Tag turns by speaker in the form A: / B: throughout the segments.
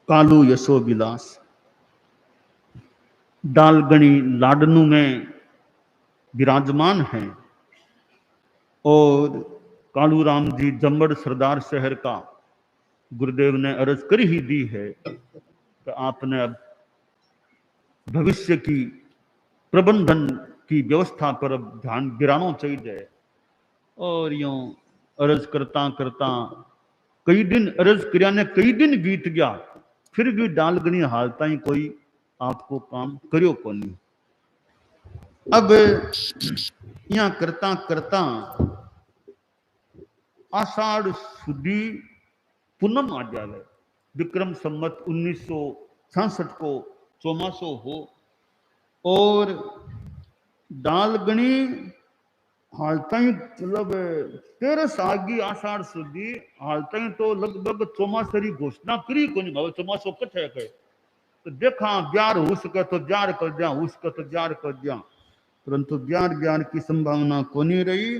A: कालू यशो विलास। डालगणी लाडनू में विराजमान हैं और कालू राम जी जम्बड़ सरदार शहर का गुरुदेव ने अर्ज कर ही दी है कि आपने अब भविष्य की प्रबंधन की व्यवस्था पर अब ध्यान गिराना चाहिए। और यूं अर्ज करता करता कई दिन अर्ज क्रिया ने कई दिन बीत गया, फिर भी डालगनी हालता ही कोई आपको काम करियो को नहीं। अब यहाँ करता करता आषाढ़ सुदी पूनम आ जावे। विक्रम संवत 1966 को चौमासो हो और डालगणी हालता ही मतलब 13 आगी आषाढ़ सुदी हालता ही तो लगभग चौमासरी घोषणा करी को नहीं। चौमासो कथे कहे तो देखा ब्यार हो सके तो ब्यार कर दिया, हो सके तो ब्यार कर दिया, परंतु ब्यार की संभावना को नहीं रही।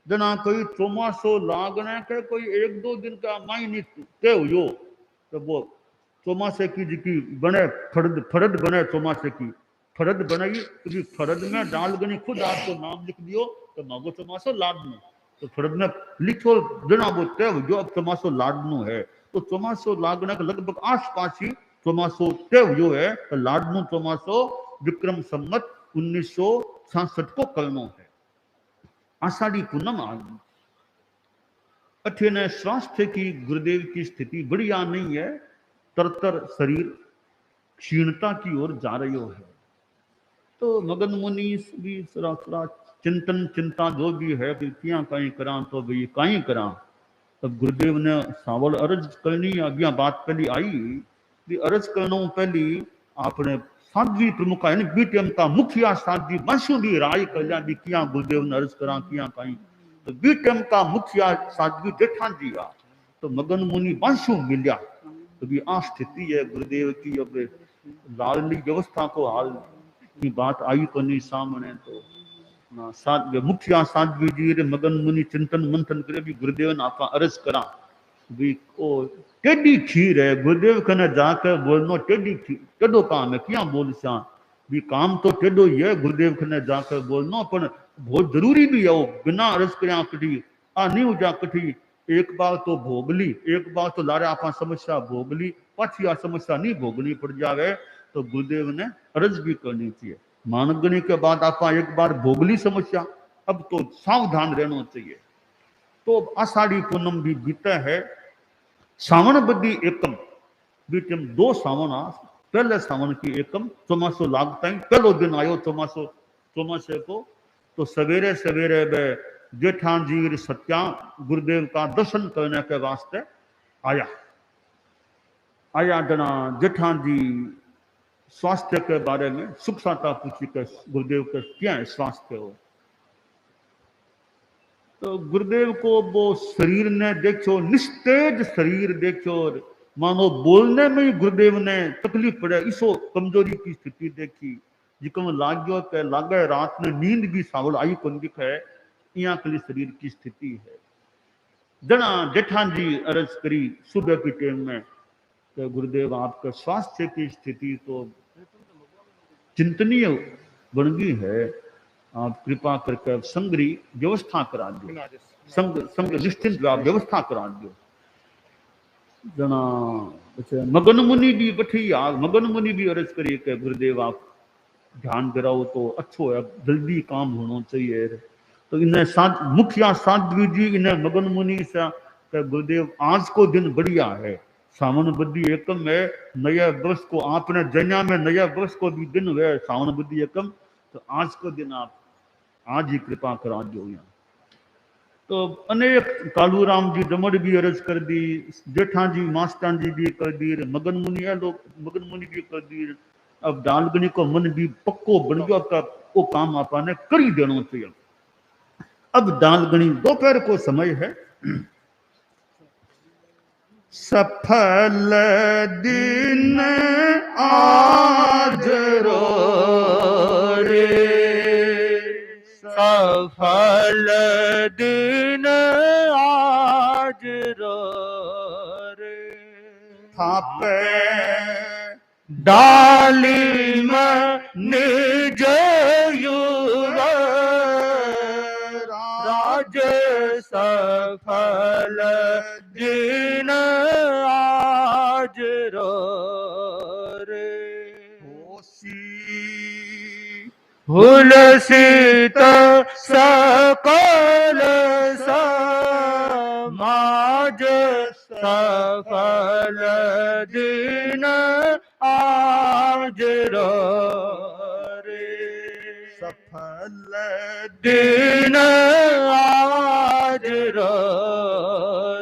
A: जना कोई चौमासो लागने के कोई 1-2 दिन का मायने ते हुयो तो वो चौमासे की जिकी बने फरद बने चौमासे की फरद बनाई, क्योंकि फरद में डालगनी खुद आपको नाम लिख दियो तो मांगो चौमासो लाडनू, तो फरद में लिखो जना वो ते हुयो अब चौमासो लाडनू है। तो चौमासो लागने के लगभग आसपास ही चौमासो ते हुयो है। तो लाडनू चौमासो विक्रम संवत 1966 को कलनो है। आषाढ़ी पूनम आ गई। अठे स्वास्थ्य की गुरुदेव की स्थिति बढ़िया नहीं है, तरतर शरीर क्षीणता की ओर जा रही है। तो मगन मुनि भी थोड़ा चिंतन चिंता जो भी है कि क्या कहीं करा तो भाई कहीं करा। तब गुरुदेव ने सावल अर्ज करनी अभिया बात पहली आई भी अर्ज करना पहली आपने साध्वी प्रमुख है बीटीएम का मुखिया साध्वी वंशु भी राय कल्याण भी किया गुरुदेव ने अर्ज करा किया कहीं तो बीटीएम का मुखिया साध्वी जेठा जी आ तो मगन मुनि वंशु मिलिया। तो भी आ स्थिति है गुरुदेव की। अब लालनी व्यवस्था को हाल की बात आई को नहीं सामने तो मुखिया साध्वी जी रे मगन मुनि चिंतन मंथन करे भी गुरुदेव ने आपा अर्ज करा भी ओ टेढ़ी खीर है गुरुदेव कने जाकर बोलनो टेढ़ी खीर टेढ़ो काम है क्या बोल सा भी काम तो टेढ़ो ही है गुरुदेव कने जाकर बोलनो पर बहुत जरूरी भी है वो बिना अर्ज करया कठी आ नहीं हो जा कठी एक बार तो भोगली एक बार तो लारे आपा समस्या भोगली पाछी आ समस्या नहीं भोगनी पड़ जावे तो गुरुदेव ने अर्ज भी करनी चाहिए। मानगणी के बाद आप एक बार भोगली समस्या अब तो सावधान रहना चाहिए। तो आषाढ़ी पूनम भी बीता है। सावन बदी एकम बीच में 2 सावन आ पहले सावन की एकम चौमासो लागता ही पहलो दिन आयो चौमासे को तो सवेरे सवेरे वे जेठान जी सत्या गुरुदेव का दर्शन करने के वास्ते आया जना जेठान जी स्वास्थ्य के बारे में सुख साता पूछी के गुरुदेव के क्या है स्वास्थ्य हो। तो गुरुदेव को वो शरीर ने देखो निस्तेज शरीर देखो मानो बोलने में ही गुरुदेव ने तकलीफ पड़े इसो कमजोरी की स्थिति देखी जिकम लाग्यो के लागे रात में नींद भी सावल आई को दिख है यहाँ के लिए शरीर की स्थिति है। जना जेठान जी अर्ज करी सुबह के टाइम में तो गुरुदेव आपके स्वास्थ्य की स्थिति तो चिंतनीय बन गई है, आप कृपा करके संग्री व्यवस्था करा दो संग निश्चिंत व्यवस्था करा दो। जना मगन मुनि भी बठी आ मगन मुनि भी अर्ज करिए कि गुरुदेव आप ध्यान कराओ तो अच्छो है जल्दी काम होना चाहिए। तो इन्हें मुखिया साध्वी जी इन्हें मगन मुनि से गुरुदेव आज को दिन बढ़िया है सावन बद्दी एकम है नया वर्ष को आपने जन्या में नया वर्ष को भी दिन हुए सावन बद्दी एकम तो आज को दिन आप आज ही कृपा करा दो। यहाँ तो अनेक कालू राम जी दमड़ भी अर्ज कर दी जेठा जी मास्टान जी भी कर दी मगन मुनि लोग मगन मुनि भी कर दी। अब डालगनी को मन भी पक्को बन गया का वो काम आपने कर ही देना चाहिए। अब डालगनी दोपहर को समय है। सफल दिन आज रो रे सफल दिन आज रो रे थापे
B: डाली में निज युग राज सफल दिन आज रो रे हुलसित सकल समाज सफल दिन आज रो रे
A: सफल
B: दिन आज रो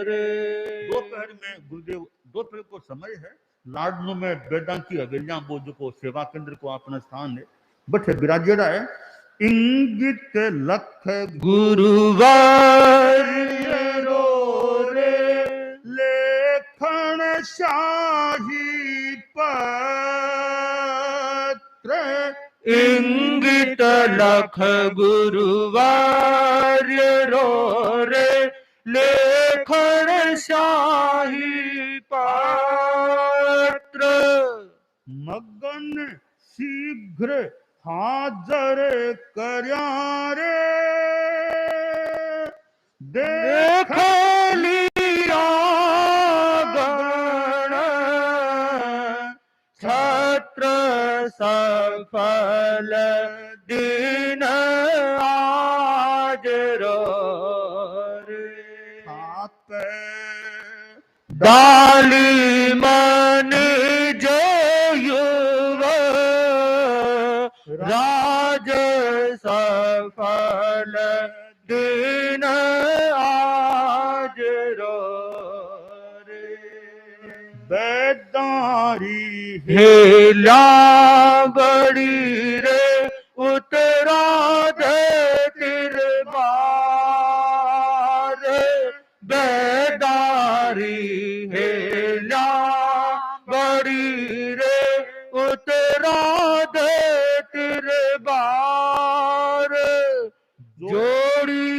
B: रे।
A: दोपहर में गुरुदेव दोपहर को समय है लाडनू में बेदा की हवेलियां वो जो को सेवा केंद्र को अपना स्थान है बट विराजेड़ा है इंगित लख
B: गुरुवार रो रे
A: लेखन शाही पत्र
B: इंगित लख गुरुवार रो रे लेखन शाही पात्र
A: मगन शीघ्र हाजर कर्या रे
B: देख लिया गण छत्र सफल दिन आज रो रे डाली मन जो युव राज सफल दिन आज रो रे
A: बेदारी
B: हेला बड़ी रे उतरा दे तिरबार बेदारी हेला बड़ी रे उतरा दे तिरबार जोड़ी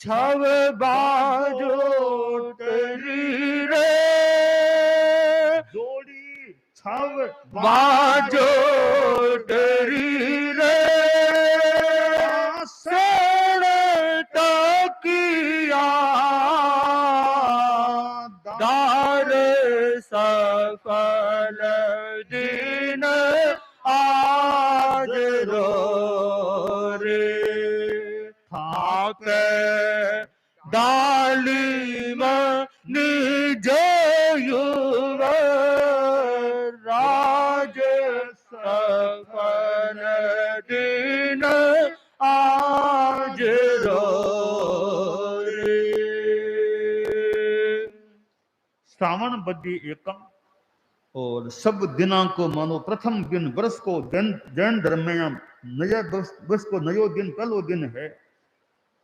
B: छव बाजो तेरी रे
A: जोड़ी छव
B: बाजो तेरी रे सेण तकिया दार सफल दिन आज रो रे थाके डाली में निज युव राज सफल दिन आज रो रे।
A: श्रावण बद्धी एकम और सब दिना को मानो प्रथम दिन वर्ष को जैन धर्म में नया वर्ष को नयो दिन पहलो दिन है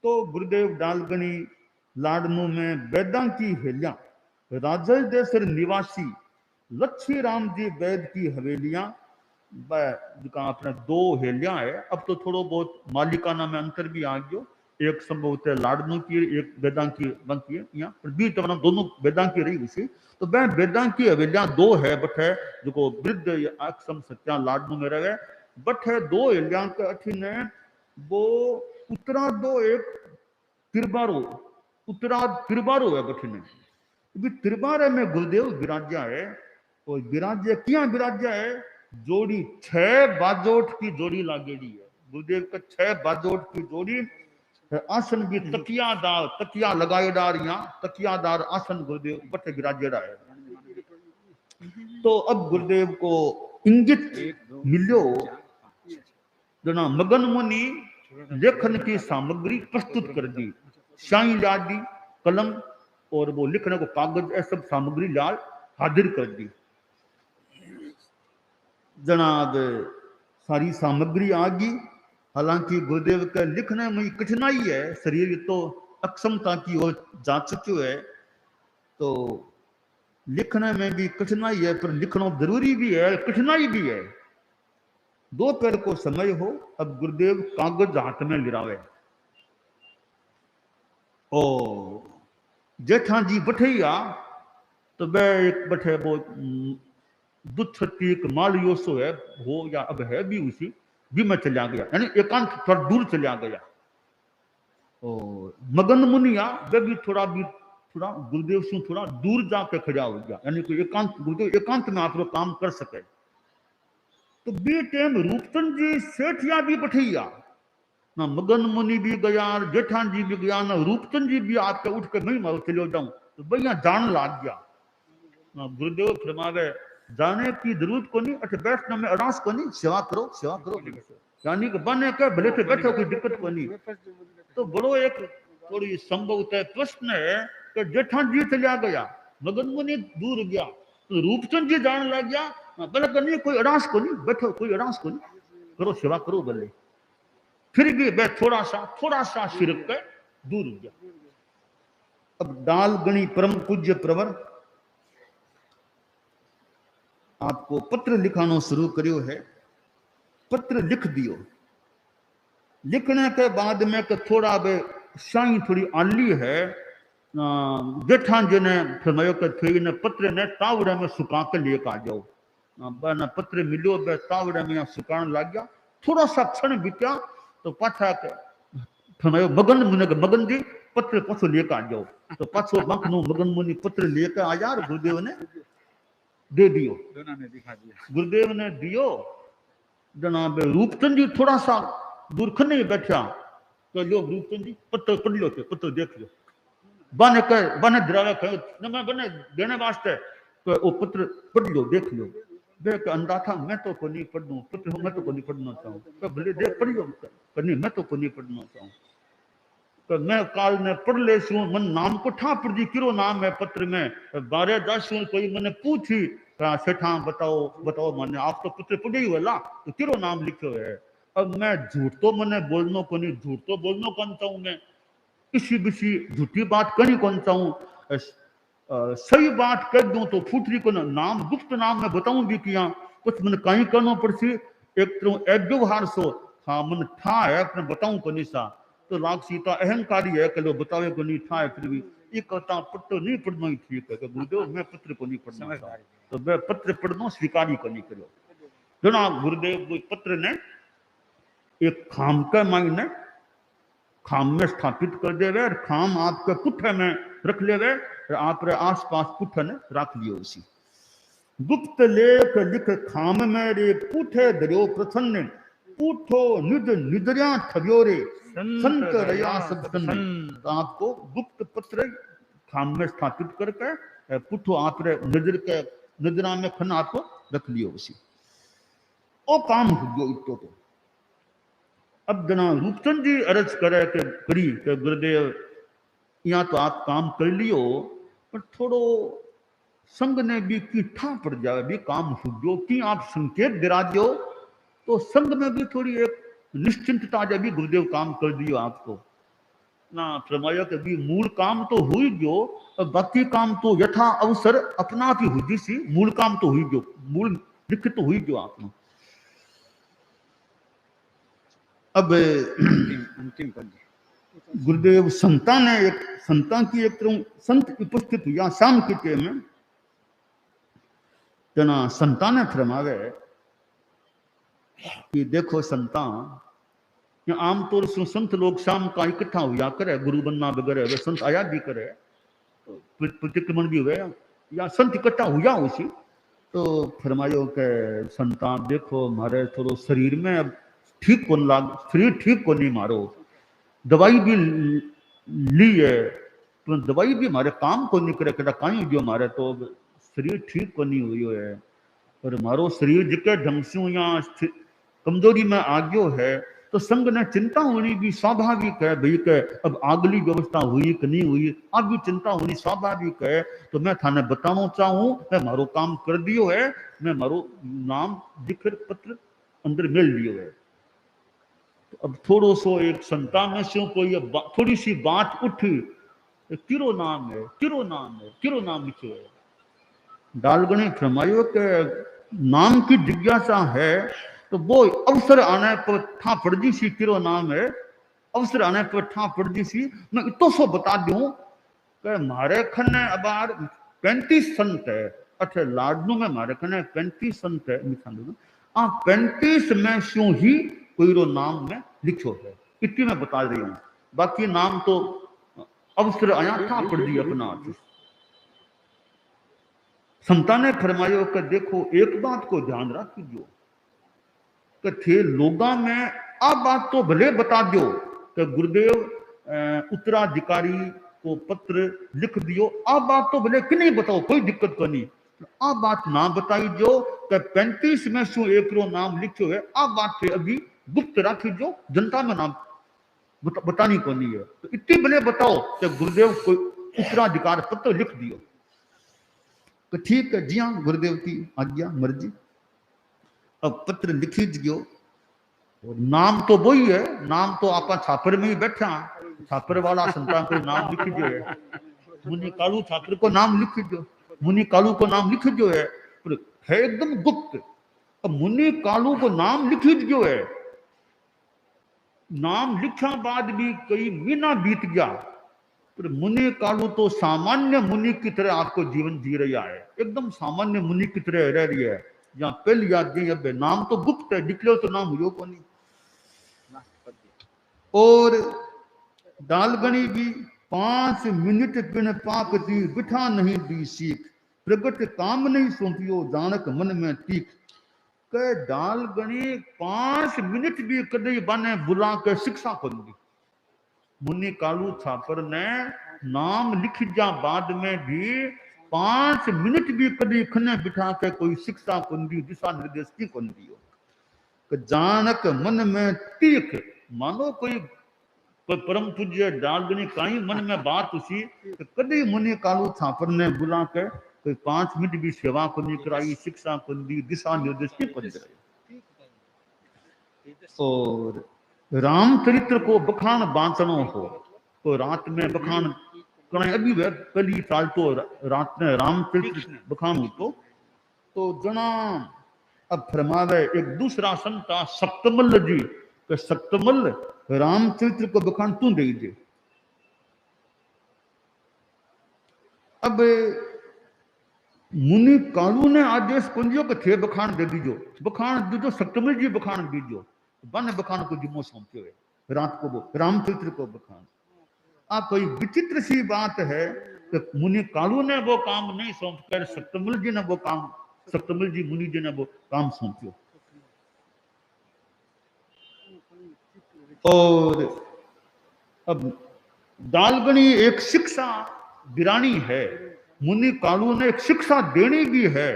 A: तो गुरुदेव डालगनी लाडनू में वेदां की हेलियां राजल देसर निवासी लक्ष्मी राम जी वैद की हवेलियां अपने दो हेलियां है अब तो थोड़ो बहुत मालिकाना में अंतर भी आ गयो एक संभवतः लाडनू की एक वेदां की बनती है यहाँ पर भी तो दोनों वेदां की रही उसी तो वह वेदां की हवेलियां दो है बट है जो वृद्ध अक्षम सत्या लाडनू में रहे बट है दो हेलियां के अठीन वो उत्तरा दो एक तिरबारो उत्तरा तिरबारो है बठीने तिरबारे में गुरुदेव विराज्या है और विराज्य क्या विराज्या है जोड़ी 6 बाजोट की जोड़ी लागेड़ी है गुरुदेव का 6 बाजोट की जोड़ी आसन भी तकिया लगाएदार यहाँ तकियादार आसन गुरुदेव बट विराजेड़ा है तो अब गुरुदेव को इंगित मिलो जना मगन मुनि लेखन की सामग्री प्रस्तुत कर दी शाही ला दी कलम और वो लिखने को कागज सब सामग्री लाल हाजिर कर दी जनाब सारी सामग्री आ गई हालांकि गुरुदेव के लिखने में कठिनाई है शरीर तो अक्षमता की ओर जा चुके है तो लिखने में भी कठिनाई है पर लिखना जरूरी भी है कठिनाई भी है दोपहर को समय हो अब गुरुदेव कागज हाथ में गिरावे ओ जेठा जी बठैया तो वे एक बैठे वो दुच्छती एक माल योसो है हो या अब है भी उसी भी मैं चला गया, यानी एकांत थोड़ा दूर चला गया। और मगन मुनिया वे भी थोड़ा गुरुदेव से थोड़ा दूर जाके खड़ा हो गया, यानी कोई एकांत गुरुदेव एकांत में आप लोग काम कर सके। तो बी टाइम रूपचंद जी सेठिया भी बैठिया ना, मगन मुनि भी गया, जेठान जी भी गया ना, रूपचंद जी भी आपके उठ के नहीं मारो चलो जाऊं, तो भैया जान लाग गया ना। गुरुदेव फरमावे जाने की जरूरत को नहीं, अच्छा बैठना में आरास को नहीं, सेवा करो, यानी कि बने के भले से बैठो, कोई दिक्कत को नहीं। तो बड़ो एक थोड़ी संभव प्रश्न है कि जेठान जी चला गया, मगन मुनि दूर गया, तो रूपचंद जी जान लग गया भले करनी, कोई आरास को नहीं, बैठो कोई आरास को नहीं, करो सेवा करो भले। फिर भी वह थोड़ा सा सिरक के दूर गया। अब डाल गणी परम पूज्य प्रवर आपको पत्र लिखानो शुरू करियो है। पत्र लिख दियो, लिखने के बाद में कि थोड़ा वे शाई थोड़ी आली है, जेठान जी ने फरमायो कि थे ने पत्र ने तावड़े में सुखा के लेकर आ जाओ। ना पत्र मिलो बे तावड़े में सुखाने लग गया, थोड़ा सा क्षण बीत्या तो पाछा के फरमायो मगन जी पत्र पाछो लेकर आ जाओ। तो पाछो मखनो मगन मुनि पत्र लेकर आया, गुरुदेव ने दे दियो, गुरुदेव ने दियो। जनाब रूपचंद जी थोड़ा सा दूर खने बैठा, तो लो रूपचंद जी पत्र पढ़ लो, पत्र देख लो, बने द्रावे कहो मैं बने देने वास्ते, तो वो पत्र पढ़ लो देख लो। देख अंधा था मैं तो को नहीं पढ़ूं पत्र, मैं तो को नहीं पढ़ना चाहूँ, तो भले देख पढ़ लो, नहीं मैं तो को नहीं पढ़ना चाहूँ, तो मैं काल ने पढ़ ले सू, मन नाम को ठा पढ़ दी, किरो नाम है पत्र में, बारे दासू कोई मैंने पूछी सेठा बताओ मैंने आप तो पत्र पढ़े ही वाला, तो किरो नाम लिखो है। अब मैं झूठ तो मैंने बोलना को नहीं, झूठ तो बोलना कौन चाहूँ मैं, किसी बिसी झूठी बात करी कौन चाहूँ, सही बात कर दूं तो फूटरी को नाम गुप्त नाम में बताऊं भी किया, कुछ मैंने कहीं करना पड़सी, एक तो एक व्यवहार सो हाँ मन ठा है अपने बताऊं को नहीं सा, तो राग सीता अहंकारी है कि लो बतावे को नहीं था, फिर भी ये कहता पत्र नहीं पढ़ना ही ठीक है कि गुरुदेव मैं पत्र को नहीं पढ़ना, तो मैं पत्र पढ़ना स्वीकारी को नहीं करो। जनाब गुरुदेव कोई पत्र ने एक खाम के मायने खाम में स्थापित कर देवे, और खाम आपके पुठे में रख लेवे, आप आसपास पुठे ने रख लियो। उसी गुप्त लेख लिख खाम में रे पुठे दरियो प्रसन्न, पूठो निज निद्रिया ठगियो रे संत रया सत्सन्न। तो आपको गुप्त पत्र खाम में स्थापित करके पुठो आप निद्रा में खन आपको रख लियो। उसी ओ काम हो तो अब जना रूपचंद जी अर्ज करे के करी के गुरुदेव या तो आप काम कर लियो, पर थोड़ो संग ने भी की ठा पड़ जाए, भी काम हो जो कि आप संकेत दिरा दो, तो संग में भी थोड़ी एक निश्चिंतता जब भी गुरुदेव काम कर दियो आपको ना, फरमाया कि भी मूल काम तो हुई जो, बाकी काम तो यथा अवसर अपना आप ही हुई सी, मूल काम तो हुई जो, मूल लिखित तो हुई जो आपने। अब अंतिम गुरुदेव संतान की एक तरह संत उपस्थित या शाम के टे में जना संतान फरमावे कि देखो संतान, आमतौर से संत लोग शाम का इकट्ठा हुआ करे, गुरु बनना वगैरह वे संत आया भी करे, प्रतिक्रमण भी हुए या संत इकट्ठा हुआ उसी, तो फरमायो के संतान देखो हमारे थोड़ो शरीर में अब ठीक को लाग, शरीर ठीक को नहीं मारो, दवाई भी ली है तो दवाई भी हमारे काम को नहीं करे, कदा कहीं जो हमारे तो शरीर ठीक को नहीं हुई है, और हमारो शरीर जिके ढंग से या कमजोरी में आ गयो है, तो संग ने चिंता होनी भी स्वाभाविक है भाई के अब आगली व्यवस्था हुई कि नहीं हुई, आगे चिंता होनी स्वाभाविक है। तो मैं थाने बताना चाहूँ मैं मारो काम कर दियो है, मैं मारो नाम लिख पत्र अंदर मिल लियो है। तो अब थोड़ो सो एक संतान में से कोई थोड़ी सी बात उठी, किरो नाम है, किरो नाम है, किरो नाम लिखो है। डालगणे फरमायो के नाम की जिज्ञासा है तो वो अवसर आने पर ठा पड़जी सी, किरो नाम है, अवसर आने पर ठा पड़जी सी। मैं इतो सो बता दूं कि मारे खन्ने अबार 35 संत है। अच्छा लाडनू में मारे कने 35 संत है मिठांडू आ 35 में शू ही कोई रो नाम में लिखो है। इतनी मैं बता रही हूँ, बाकी नाम तो अवसर आया था पढ़ दी अपना। संता ने फरमायो कि देखो एक बात को ध्यान रखियो कि थे लोगा में आ बात तो भले बता दो कि गुरुदेव उत्तराधिकारी को पत्र लिख दियो, आ बात तो भले कि नहीं बताओ, कोई दिक्कत को नहीं। आ बात ना बताई जो कि 35 में शू एक रो नाम लिखो है, आ बात थे अभी गुप्त राखी जो, जनता में नाम बतानी को नहीं है। तो इतनी भले बताओ कि गुरुदेव को उत्तराधिकार पत्र लिख दियो। तो ठीक है जी हाँ, गुरुदेव की आज्ञा मर्जी। अब पत्र लिखी गयो, नाम तो वही है, नाम तो आप छापर में ही बैठा, छापर वाला संता को नाम लिखी जो है, मुनि कालू छात्र को नाम लिखी जो, मुनि कालू को नाम लिखी जो है, है एकदम गुप्त। अब मुनि कालू को नाम लिखी जो है, नाम लिखा बाद भी कई महीना बीत गया, पर मुनि कालू तो सामान्य मुनि की तरह आपको जीवन जी रहा है, एकदम सामान्य मुनि की तरह रह रही है। जहां पहली याद दी अब नाम तो गुप्त है, निकलो तो नाम हुआ को नहीं। और डालगणी भी 5 मिनट बिन पाक दी, बिठा नहीं दी सीख, प्रगट काम नहीं सौंपियो, जानक मन में तीख। के डालगणी 5 मिनट भी कदे बने बुला के शिक्षा कर दी। मुनि कालू छापर ने नाम लिख जा बाद में भी 5 मिनट भी कभी खने बिठा के कोई शिक्षा कौन दी, दिशा निर्देश की कौन दियो। जानक मन में तीख, मानो कोई परम पूज्य डालगनी काई मन में बात उसी, तो कभी मुनि कालू छापर ने बुला के कोई 5 मिनट भी सेवा को नहीं कराई, शिक्षा को दी, दिशा निर्देश की कौन कराई। और रामचरित्र को बखान बांटनो हो तो रात में बखान करें, अभी वह पहली साल तो रात में रामचरित्र बखान हो तो जना अब फरमावे एक दूसरा संता सप्तमल जी के सप्तमल रामचरित्र को बखान तू दे दे। अब मुनि कालू ने आदेश कुंजियो के थे बखान दे दीजो, बखान दीजो, सप्तमल जी बखान दीजो, बन बखान को जिम्मो सौंपे हुए रात को वो रामचरित्र को बखान। आप कोई विचित्र सी बात है कि मुनि कालू ने वो काम नहीं सौंप कर सप्तमल जी ने वो काम, सप्तमल जी मुनि जी ने वो काम सौंपो। और अब दालगणी एक शिक्षा बिरानी है, मुनि कालू ने एक शिक्षा देनी भी है,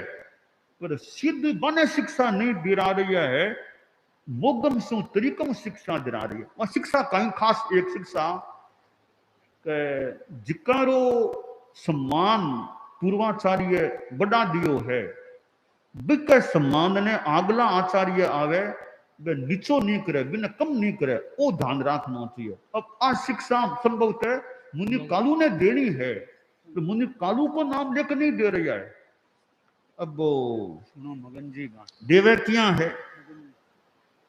A: पर सिद्ध बने शिक्षा नहीं दिला रही है, मोगम सु तरीकम शिक्षा दिला रही है। और शिक्षा कहीं खास एक शिक्षा जिकारो सम्मान पूर्वाचार्य बड़ा दियो है, बिके सम्मान ने आगला आचार्य आवे वे नीचो नहीं करे, बिना कम नहीं करे, वो ध्यान रखना चाहिए। अब आ शिक्षा संभवतः मुनि कालू ने देनी है, तो मुनि कालू को नाम लेकर नहीं दे रही है। अब वो मगन जी देवे किया है,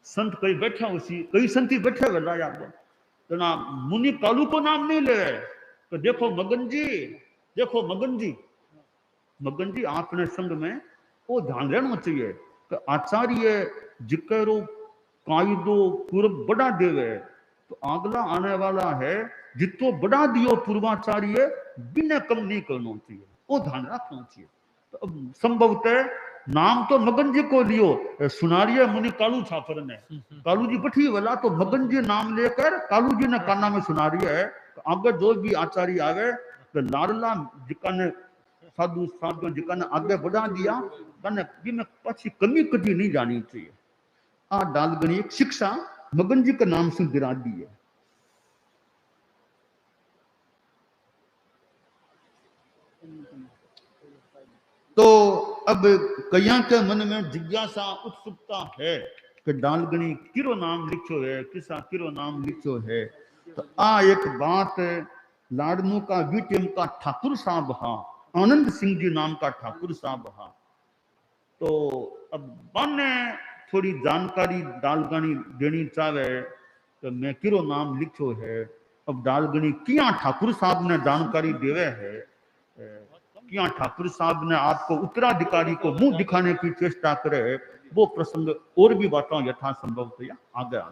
A: संत कई बैठा उसी, कई संती बैठे वाला याद तो ना मुनि कालू को नाम नहीं ले, तो देखो मगन जी, देखो मगन जी, मगन जी आपने संग में वो ध्यान रहना चाहिए कि आचार्य जिक्रो कायदो पूर्व बड़ा देवे, तो अगला आने वाला है जितो बड़ा दियो पूर्वाचार्य बिना कम नहीं करना चाहिए, वो ध्यान रखना चाहिए। तो अब संभवतः नाम तो मगन जी को लियो, सुनारिया मुनि कालू छापर ने, कालू जी बैठी वाला तो मगन जी नाम लेकर कालू जी ने काना में सुनारिया है। तो आगे जो भी आचार्य आवे तो लाडला जिका ने साधु साधु जिका ने आगे बढ़ा दिया, में पछी कमी कभी नहीं जानी चाहिए। आ डालगनी एक शिक्षा मगन जी के नाम से गिरा दी है। तो अब कया के मन में जिज्ञासा उत्सुकता है कि डालगनी किरो नाम लिखो है, किसा किरो नाम लिखो है। तो आ एक बात लाडनू का बीटीएम का ठाकुर साहब हा, आनंद सिंह जी नाम का ठाकुर साहब हा। तो अब बने थोड़ी जानकारी डालगनी देनी चाहे तो मैं किरो नाम लिखो है। अब डालगनी किया ठाकुर साहब ने जानकारी देवे है या ठाकुर साहब ने आपको उत्तराधिकारी को मुंह दिखाने की चेष्टा करे, वो प्रसंग और भी बातों यथासंभव तो आगे आ